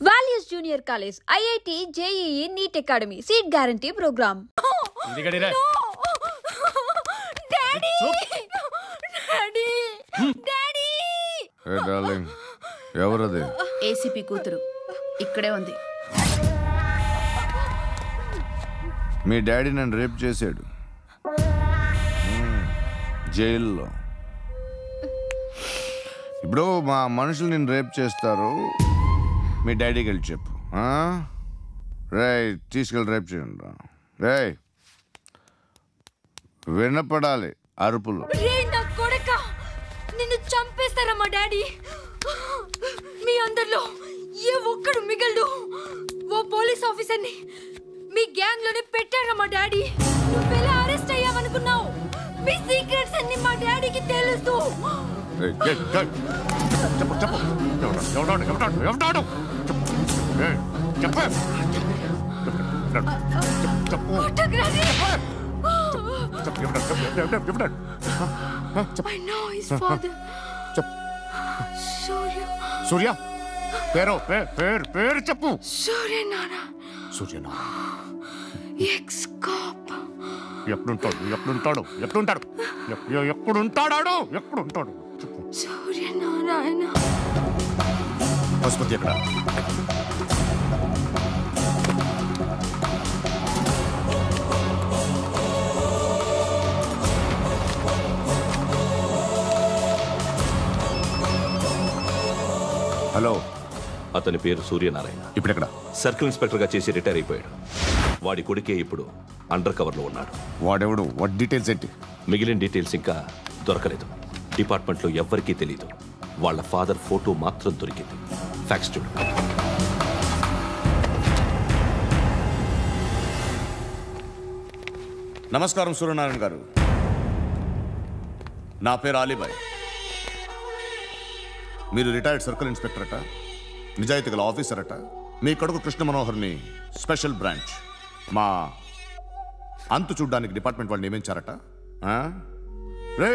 Values junior college, IIT, JEE, NEET academy, seat guarantee programme. ఎవరది? ACP కూతురు ఇక్కడే ఉంది. మీ డాడీ నన్ను రేప్ చేశాడు జైల్లో. ఇప్పుడు మా మనుషులు నేను రేప్ చేస్తారు, మీ డాడీకి వెళ్ళి చెప్పు. రే తీసుకెళ్ళి రేప్ చేయండి. రే వినపడాలి అరుపులు. నిన్ను చంపేస్తారా మా డాడీ? మీ అందరిలో ఏ ఒక్కడు మిగలడు. ఓ పోలీస్ ఆఫీసర్ని మీ గ్యాంగ్ లోనే పెట్టారా మా డాడీ? నువ్వెలా అరెస్ట్ అయ్యావనుకున్నావు? మీ సీక్రెట్స్ అన్ని మా డాడీకి తెలుసు. I know his father. Surya పేరు చెప్పు. సూర్యనారాయణ. Suryanarayana ex cop. ఎక్కడుంటాడు? సూర్యనారాయణ. పశుపతి ఎక్కడ? హలో, అతని పేరు సూర్యనారాయణ. ఇప్పుడెక్కడ? సర్కిల్ ఇన్స్పెక్టర్ గా చేసి రిటైర్ అయిపోయాడు. వాడి కొడుకే ఇప్పుడు అండర్ కవర్ లో ఉన్నాడు. వాడెవడు? వాట్ డీటెయిల్స్ ఏంటి? మిగిలిన డీటెయిల్స్ ఇంకా దొరకలేదు. డిపార్ట్మెంట్ లో ఎవ్వరికీ తెలీదు. వాళ్ళ ఫాదర్ ఫోటో మాత్రం దొరికింది. ఫ్యాక్స్ చూడు. నమస్కారం సూర్యనారాయణ గారు. నా పేరు అలీబాయ్. మీరు రిటైర్డ్ సర్కిల్ ఇన్స్పెక్టర్ అట, నిజాయితీ గల ఆఫీసర్ అట. మీ కొడుకు కృష్ణ మనోహర్ని స్పెషల్ బ్రాంచ్ మా అంతు చూడ్డానికి డిపార్ట్మెంట్ వాళ్ళు నియమించారట. రే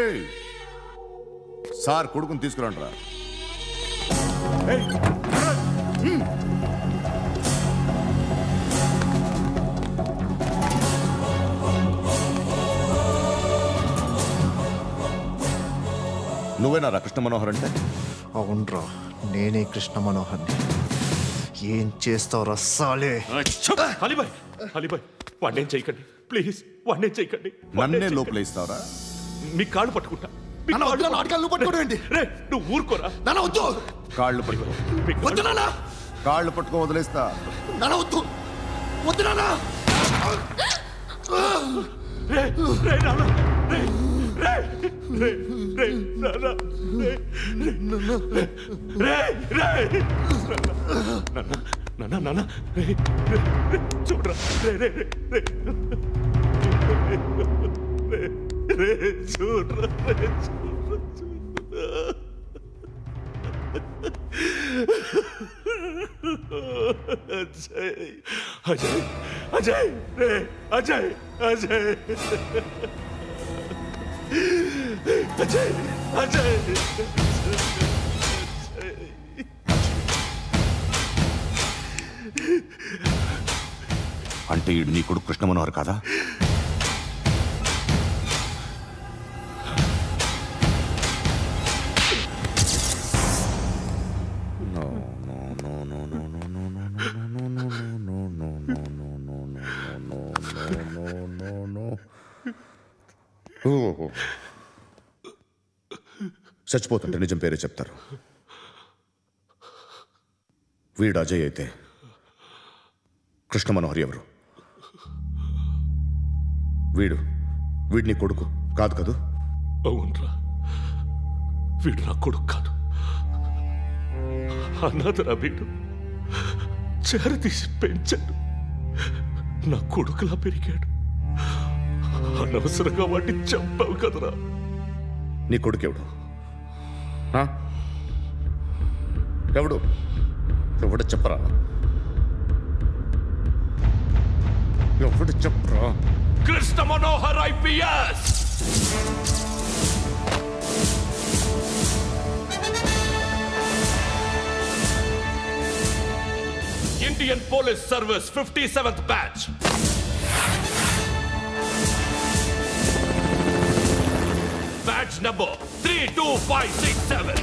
సార్ కొడుకుని తీసుకురండిరా. నువ్వేనా కృష్ణ మనోహర్ అంటే? అవునరా, నేనే కృష్ణ మనోహర్ని. ఏం చేస్తావు రస్సాలే? అలీబాయ్ వాడినేం చేయకండి ప్లీజ్, వాడినేం చేయకండి. నన్నే లోపల ఇస్తావరా? మీ కాళ్ళు పట్టుకుంటా. నువ్వు ఊరుకోరా. కాళ్ళు పట్టుకో. కాళ్ళు పట్టుకో వదిలేస్తా. చూడరా అజయ్ అజయ్ అజయ్ అజయ్ అజయ్ అజయ్ అంటే ఈడు నీ కొడుకు కృష్ణ మనోహర్ కాదా? చచ్చిపోతుంటే నిజం పేరే చెప్తారు. వీడు అజయ్ అయితే కృష్ణ మనోహర్ ఎవరు? వీడిని కొడుకు కాదు కదూ? అవునరా, వీడు నా కొడుకు కాదు. అన్నదరా వీడు చేరతీసి పెంచాడు. నా కొడుకులా పెరిగాడు. అనవసరంగా వాటిని చంపావు కదరా. నీ కొడుకు ఎవడు? ఎవడు చెప్పరా? ఎవడు చెప్పరా? Krishna Manohar IPS. Indian Police Service 57th batch. Batch number 32567.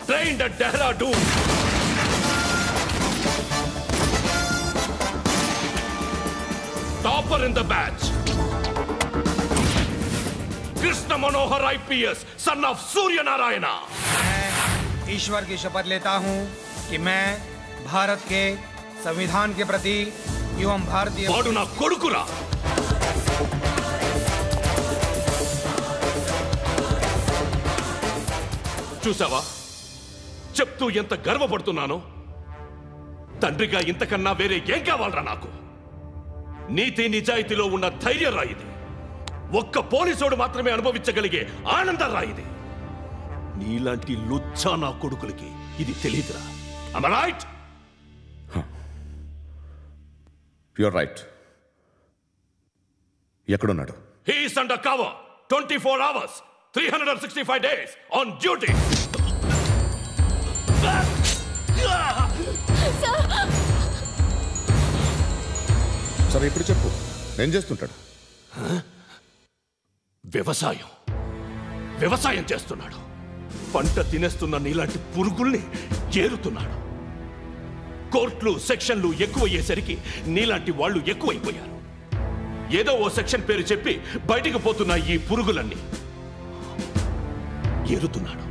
Trained at Dehradun. Topper in the batch. Krishna Manohar IPS, son of Surya Narayana. मैं ईश्वर की शपथ लेता हूं कि मैं भारत के संविधान के प्रति एवं भारतीय వాడు నా కొడుకురా. చూసావా చెప్తూ ఎంత గర్వపడుతున్నానో. తండ్రిగా ఇంతకన్నా వేరే ఏం కావాలరా నాకు? నీతి నిజాయితీలో ఉన్న ధైర్యం రాయిది. ఒక్క పోలీసోడు మాత్రమే అనుభవించగలిగే ఆనందం రాయిది. నీలాంటి లుచ్చా నా కొడుకులకి ఇది తెలియదురా. Am I right? You're right. ఎక్కడున్నాడు? He is under cover 24 hours 365 days on duty. సరే ఇప్పుడు చెప్పు, ఏం చేస్తుంటాడు? వ్యవసాయం చేస్తున్నాడు. పంట తినేస్తున్న నీలాంటి పురుగుల్ని చేరుతున్నాడు. కోర్టులు సెక్షన్లు ఎక్కువయ్యేసరికి నీలాంటి వాళ్ళు ఎక్కువైపోయారు. ఏదో ఓ సెక్షన్ పేరు చెప్పి బయటికి పోతున్న ఈ పురుగులన్నీ ఏరుతున్నాడు.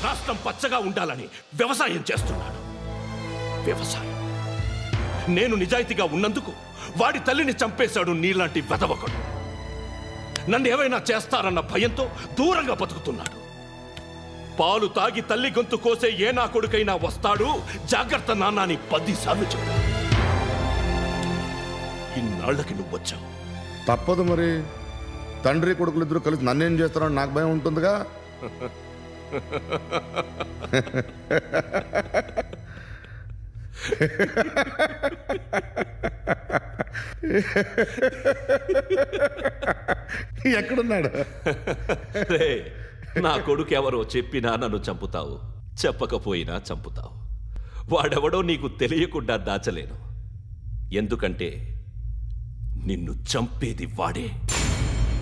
రాష్ట్రం పచ్చగా ఉండాలని వ్యవసాయం చేస్తున్నాడు. నేను నిజాయితీగా ఉన్నందుకు వాడి తల్లిని చంపేశాడు నీలాంటి వెధవకుడు. నన్ను ఏమైనా చేస్తారన్న భయంతో దూరంగా బతుకుతున్నాడు. పాలు తాగి తల్లి గొంతు కోసే ఏ నా కొడుకైనా వస్తాడు, జాగ్రత్త నాన్న అని 10 సార్లు చెప్పాడు. ఇన్నాళ్ళకి నువ్వు వచ్చావు. తప్పదు మరి. తండ్రి కొడుకులు ఇద్దరు కలిసి నన్నేం చేస్తారని నాకు భయం ఉంటుందిగా. ఎక్కడున్నాడు? నా కొడుకు ఎవరో చెప్పినా నన్ను చంపుతావు, చెప్పకపోయినా చంపుతావు. వాడెవడో నీకు తెలియకుండా దాచలేను. ఎందుకంటే నిన్ను చంపేది వాడే.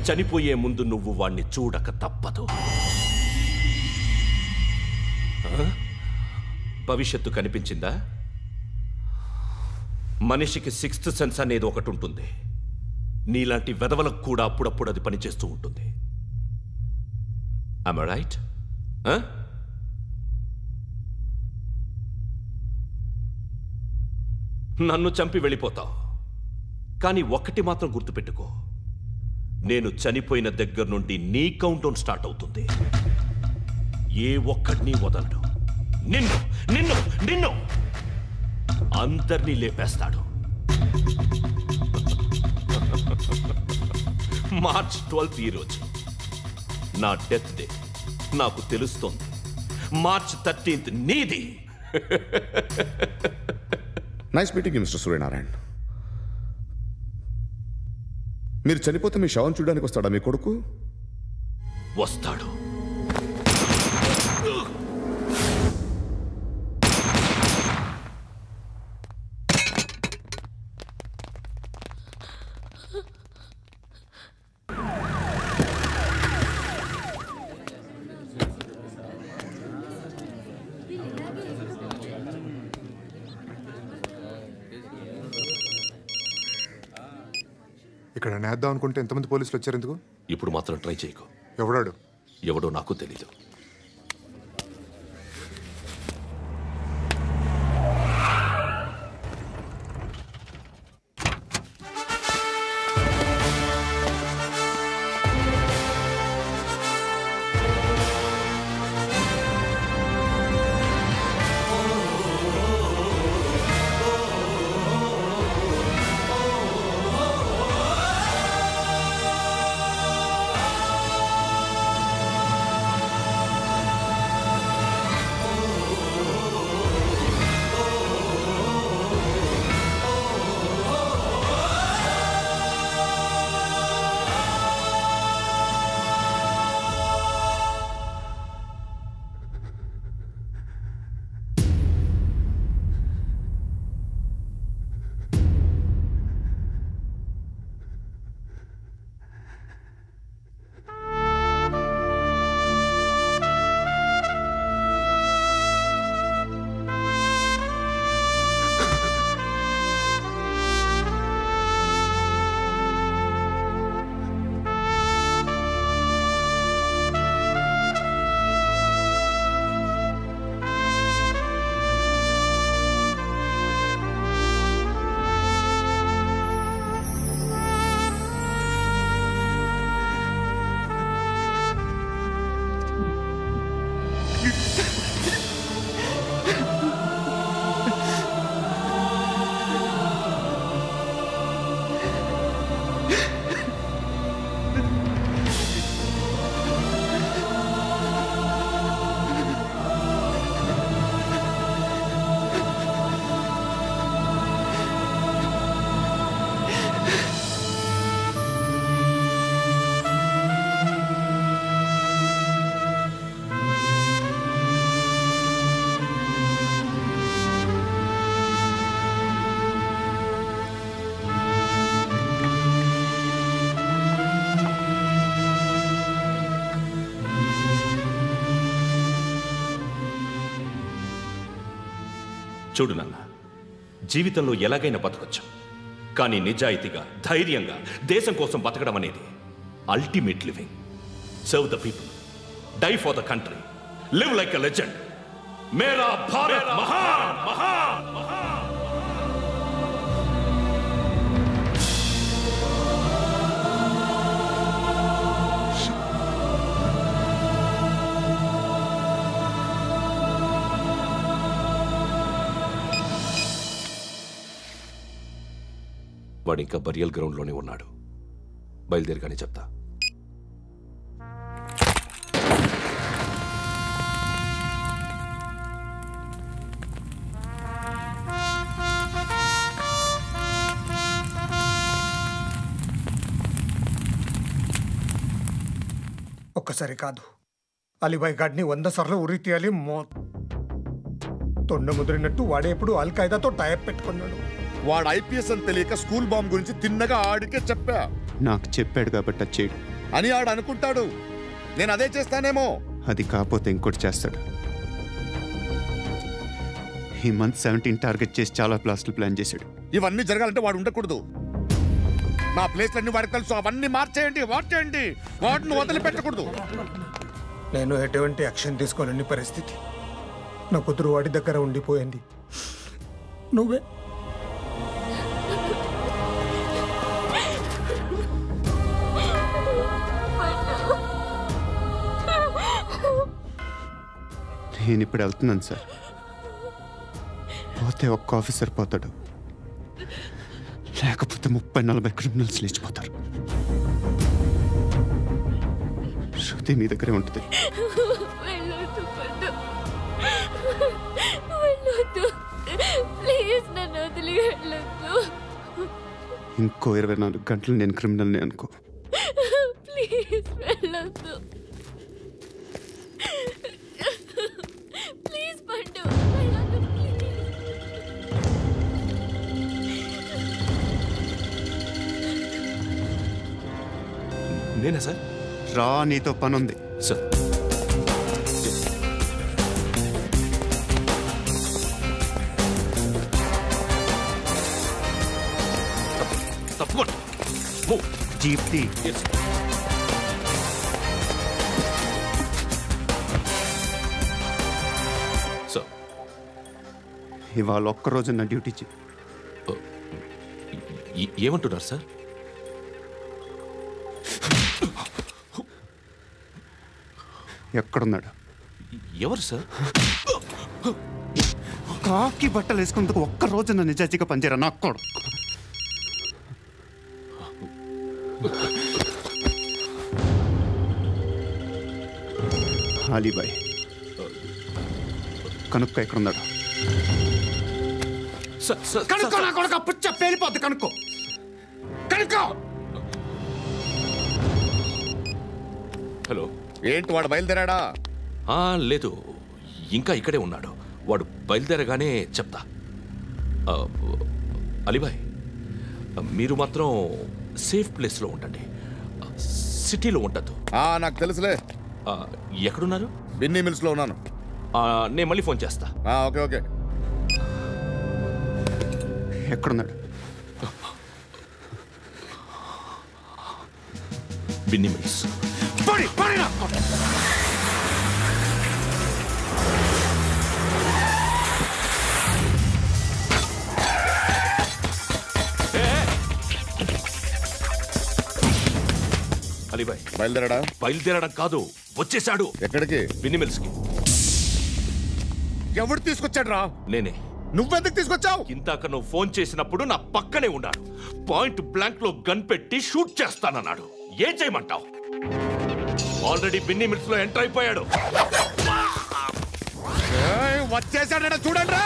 చనిపోయే ముందు నువ్వు వాణ్ణి చూడక తప్పదు. భవిష్యత్తు కనిపించిందా? మనిషికి 6th సెన్స్ అనేది ఒకటి ఉంటుంది. నీలాంటి వెధవలకు కూడా అప్పుడప్పుడు అది పనిచేస్తూ ఉంటుంది. Am I right? నన్ను చంపి వెళ్ళిపోతావు. కానీ ఒక్కటి మాత్రం గుర్తుపెట్టుకో, నేను చనిపోయిన దగ్గర నుండి నీ కౌంటౌన్ స్టార్ట్ అవుతుంది. ఏ ఒక్కడిని వదలడు. నిన్ను నిన్ను నిన్ను అందరినీ లేపేస్తాడు. మార్చ్ 12th ఈరోజు నా డెత్ డే. నాకు తెలుస్తోంది. మార్చ్ 13th నీది. Nice meeting you mister Suryanarayan. మీరు చనిపోతే మీ శవం చూడడానికి వస్తాడా మీ కొడుకు? వస్తాడు. ఇక్కడ నేద్దాం అనుకుంటే ఎంతమంది పోలీసులు వచ్చారు ఎందుకు? ఇప్పుడు మాత్రం ట్రై చేయకు. ఎవడాడు? ఎవడో నాకు తెలీదు. చూడు నాన్న, జీవితంలో ఎలాగైనా బతకొచ్చు, కానీ నిజాయితీగా ధైర్యంగా దేశం కోసం బతకడం అనేది ultimate living. Serve the people, die for the country, live like a legend. మేరా భారత్ మహాన్ మహాన్ మహాన్. వాడు ఇంకా బరియల్ గ్రౌండ్లోనే ఉన్నాడు. బయలుదేరగానే చెప్తా. ఒక్కసారి కాదు, అలీబాయ్ గాడిని 100 సార్లు ఉరి తీయాలి. తొండ ముదిరినట్టు వాడేప్పుడు అల్ ఖైదాతో టైప్ పెట్టుకున్నాడు. వాడు ఐపీఎస్ అని తెలియక స్కూల్ బాంబ్ గురించి తిన్నగా ఆడికే చెప్పా. నాకు చెప్పాడు కాబట్టి అది చేయడు అని ఆడు అనుకుంటాడు. నేను అదే చేస్తానేమో. అది కాకపోతే ఇంకోటి చేస్తాడు. ఈ మంత్ 17 టార్గెట్ చేసి చాలా బ్లాస్టులు ప్లాన్ చేశాడు. ఇవన్నీ జరగాలంటే వాడు ఉండకూడదు. నా ప్లేస్లన్నీ వాడికి తెలుసు. అవన్నీ మార్చేయండి, వాటేయండి. వాటిని వదిలిపెట్టకూడదు. నేను ఎటువంటి యాక్షన్ తీసుకోలేని పరిస్థితి. నా కూతురు వాడి దగ్గర ఉండిపోయింది. నువ్వే నేను ఇప్పుడు వెళ్తున్నాను సార్. పోతే ఒక్క ఆఫీసర్ పోతాడు, లేకపోతే 30-40 క్రిమినల్స్ లేచిపోతారు. శృతి మీ దగ్గరే ఉంటుంది. ఇంకో 24 గంటలు నేను క్రిమినల్ని అనుకో. ప్లీజ్ వెళ్ళొద్దు. ప్లీజ్ పండు, వెళ్ళొద్దు ప్లీజ్. నేనా సార్? రా, నీతో పని ఉంది సార్. తప్పకుండా జీప్తి. సార్, ఇవాళ ఒక్కరోజు నా డ్యూటీ ఏమంటున్నారు సార్? ఎక్కడున్నాడు? ఎవరు సార్? కాకి బట్టలు వేసుకున్నందుకు ఒక్కరోజు నా నిజాయితీగా పనిచేయరా నాకు కూడా. అలీబాయ్ కనుక్కో, ఎక్కడున్నాడు? కనుక్కో నా కొడుకు. పుచ్చ పేలిపోద్ది. కనుక్కో. హలో, ఏంటి వాడు బయలుదేరాడా? లేదు, ఇంకా ఇక్కడే ఉన్నాడు. వాడు బయలుదేరగానే చెప్తా. అలీబాయ్, మీరు మాత్రం సేఫ్ ప్లేస్లో ఉండండి, సిటీలో ఉండద్దు. నాకు తెలుసులే. ఎక్కడున్నారు? బిన్నీ మిల్స్లో ఉన్నాను. నేను మళ్ళీ ఫోన్ చేస్తా. Okay okay. ఎక్కడున్నాడు? బిన్నీ మిల్స్. అలీబాయ్ బయలుదేరాడా? బయలుదేరడం కాదు, వచ్చేశాడు. ఎక్కడికి? బిన్నీ మిల్స్ కి. ఎవడు తీసుకొచ్చాడు రా? నేనే. నువ్వెందుకు తీసుకొచ్చావు? ఇందాక నువ్వు ఫోన్ చేసినప్పుడు నా పక్కనే ఉన్నాడు. పాయింట్ బ్లాంక్ లో గన్ పెట్టి షూట్ చేస్తానన్నాడు. ఏం చేయమంటావు? ఆల్రెడీ బిన్నీ మిల్స్ లో ఎంటర్ అయిపోయాడు. వచ్చేసాడ చూడండి.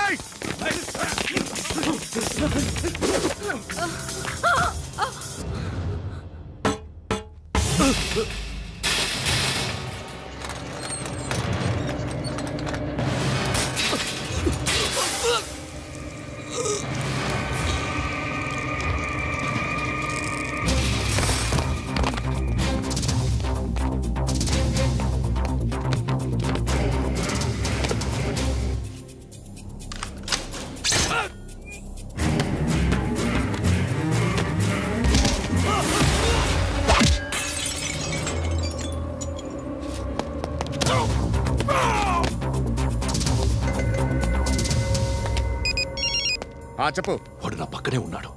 చెప్పు. వాడు నా పక్కనే ఉన్నాడు.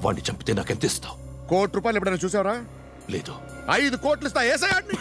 వాడిని చంపితే నాకెంత ఇస్తావు? ₹1,00,00,000 ఎప్పుడైనా చూసావరా? లేదు. 5 కోట్లు ఇస్తా. ఏసయాడిని.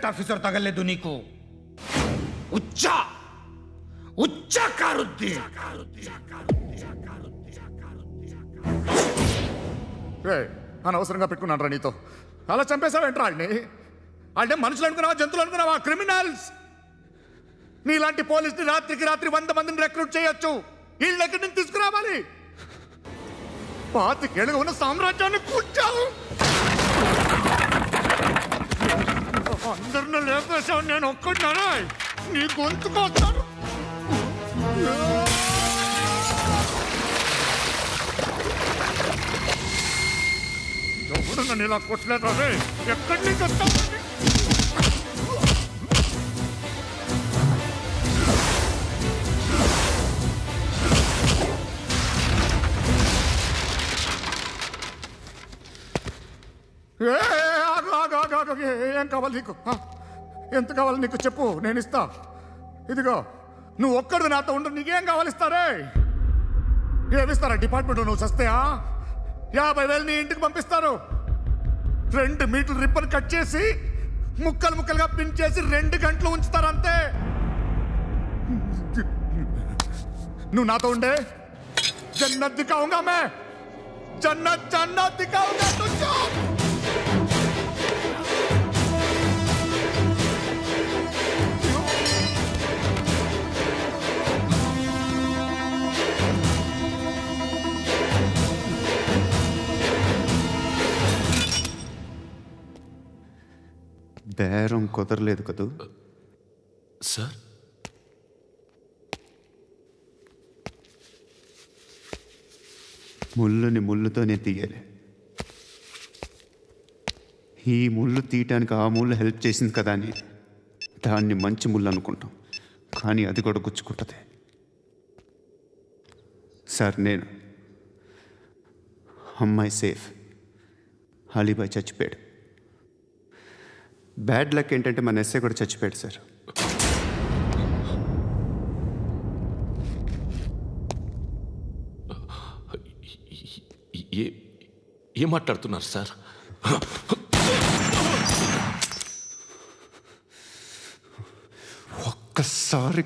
కరెక్ట్ ఆఫీసర్ తగలేదు నీకు ఉచ్చా ఉచ్చా కారుద్ది అనవసరంగా పెట్టుకున్నాను రా నీతో. అలా చంపేశావేంట్రా వాడిని? అంటే మనుషులు అనుకున్నావా, జంతువులు అనుకున్నావా? క్రిమినల్స్. నీలాంటి పోలీసుని రాత్రికి రాత్రి 100 మందిని రిక్రూట్ చేయొచ్చు. వీళ్ళు ఎక్కడి నుంచి తీసుకురావాలి? 25 ఏళ్ళుగా ఉన్న సామ్రాజ్యాన్ని కూర్చావు. అందరిని లేపేశావు, నేను ఒక్కడినారా? నీ గొంతుకొస్తాను. ఎవడు నన్ను ఇలా కొట్టలేదు రే? ఎక్కడి నుంచి వస్తావు? ఏం కావాలి నీకు? ఎంత కావాలి నీకు చెప్పు, నేను ఇస్తా. ఇదిగో నువ్వు ఒక్కడు నాతో ఉండు. నీకేం కావాలి ఇస్తారే? ఏమిస్తారా డిపార్ట్మెంట్? నువ్వు చస్తేయా 50,000 నీ ఇంటికి పంపిస్తారు. 2 మీటర్లు రిబ్బన్ కట్ చేసి ముక్కలు ముక్కలుగా పిన్ చేసి 2 గంటలు ఉంచుతారు అంతే. నువ్వు నాతో ఉండే జన్నత్ దిఖాऊंगा मैं, जन्नत जन्नत दिखाऊंगा तुझको. బేరం కుదరలేదు కదూ సార్? ముళ్ళుని ముళ్ళుతోనే తీయాలి. ఈ ముళ్ళు తీయటానికి ఆ ముళ్ళు హెల్ప్ చేసింది కదా అని దాన్ని మంచి ముళ్ళు అనుకుంటాం, కానీ అది కూడా గుచ్చుకుంటుంది. సార్, నేను అమ్మాయి సేఫ్, అలీబాయ్ చచ్చిపోయాడు. బ్యాడ్ లక్ ఏంటంటే మన ఎస్ఐ కూడా చచ్చిపోయాడు సార్. ఏం మాట్లాడుతున్నారు సార్? ఒక్కసారి